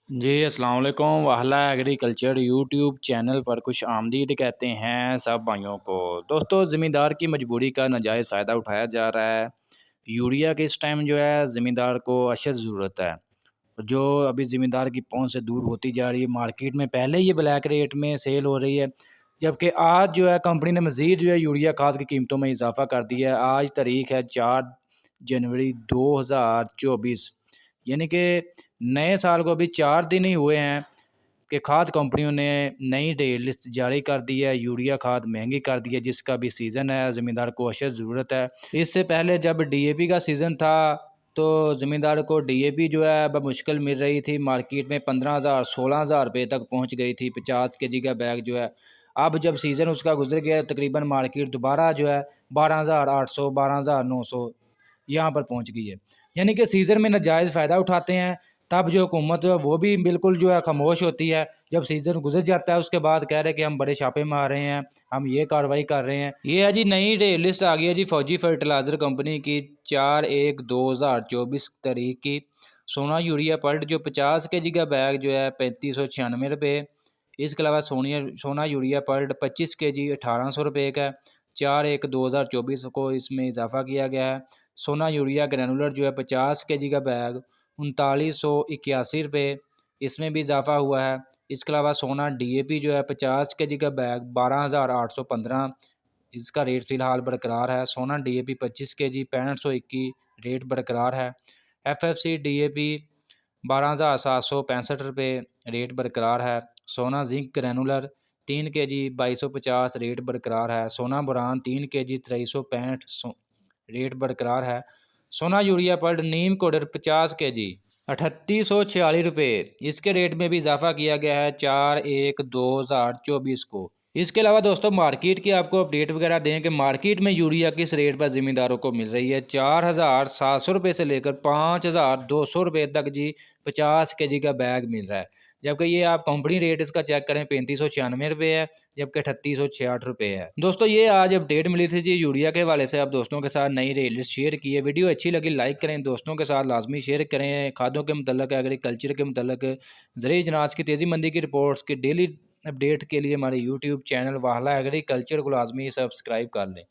जी अस्सलाम वालेकुम। वाहला agriculture YouTube channel पर खुश आमदीद कहते हैं सब भाइयों को। दोस्तों, ज़मींदार की मजबूरी का नाजायज़ फ़ायदा उठाया जा रहा है। यूरिया के इस टाइम जो है ज़मींदार को अशद ज़रूरत है, जो अभी ज़मींदार की पहुंच से दूर होती जा रही है। मार्केट में पहले ये ब्लैक रेट में सेल हो रही है, जबकि आज जो है कंपनी ने मज़ीद जो है यूरिया खाद की कीमतों में इजाफ़ा कर दिया है। आज तारीख है 4 जनवरी 2024, यानी कि नए साल को अभी 4 दिन ही हुए हैं कि खाद कंपनियों ने नई रेट लिस्ट जारी कर दी है। यूरिया खाद महंगी कर दी है, जिसका भी सीज़न है, ज़मींदार को अशद ज़रूरत है। इससे पहले जब डीएपी का सीज़न था तो ज़मींदार को डीएपी जो है बमुश्किल मिल रही थी। मार्केट में 15,000 16,000 रुपये तक पहुंच गई थी 50 kg का बैग जो है। अब जब सीज़न उसका गुजर गया, तकरीबन मार्केट दोबारा जो है 12,800 12,900 यहाँ पर पहुँच गई है। यानी कि सीज़न में नाजायज़ फ़ायदा उठाते हैं, तब जो हुकूमत है वो भी बिल्कुल जो है खामोश होती है। जब सीज़न गुजर जाता है उसके बाद कह रहे हैं कि हम बड़े छापे मार रहे हैं, हम ये कार्रवाई कर रहे हैं। ये है जी, नई रेट लिस्ट आ गई है जी फौजी फर्टिलाइज़र कंपनी की 4/1/2024 तारीख की। सोना यूरिया पल्ट जो 50 kg का बैग जो है 3596 रुपये। इसके अलावा सोना यूरिया पल्ट 25 kg 1800 रुपये का है। 4/1/2024 को इसमें इजाफा किया गया है। सोना यूरिया ग्रैनुलर जो है 50 kg का बैग 3981 रुपये, इसमें भी इजाफा हुआ है। इसके अलावा सोना डीएपी जो है 50 kg का बैग 12,815, इसका रेट फ़िलहाल बरकरार है। सोना डीएपी 25 kg 6521 रेट बरकरार है। एफएफसी डीएपी 12,765 रुपये रेट बरकरार है। सोना जिंक ग्रैनुलर 3 kg 2250 रेट बरकरार है। सोना बोरान 3 kg 2365 रेट बरकरार है। सोना यूरिया पल्ट नीम कोडर 50 kg 3846 रुपये, इसके रेट में भी इजाफा किया गया है 4/1/2024 को। इसके अलावा दोस्तों, मार्केट की आपको अपडेट वगैरह दें कि मार्केट में यूरिया किस रेट पर ज़मींदारों को मिल रही है। 4,700 रुपये से लेकर 5,200 रुपये तक जी 50 kg का बैग मिल रहा है। जबकि ये आप कंपनी रेट इसका चेक करें 3596 रुपये है, जबकि 3866 रुपये है। दोस्तों, ये आज अपडेट मिली थी जी यूरिया के हवाले से। आप दोस्तों के साथ नई रेट लिस्ट शेयर की है। वीडियो अच्छी लगी लाइक करें, दोस्तों के साथ लाजमी शेयर करें। खादों के मतलब, एग्रीकल्चर के मतलब, ज़रिए जनाज की तेज़ी मंदी की रिपोर्ट्स की डेली अपडेट के लिए हमारे यूट्यूब चैनल वाहला एग्रीकल्चर को लाजमी सब्सक्राइब कर लें।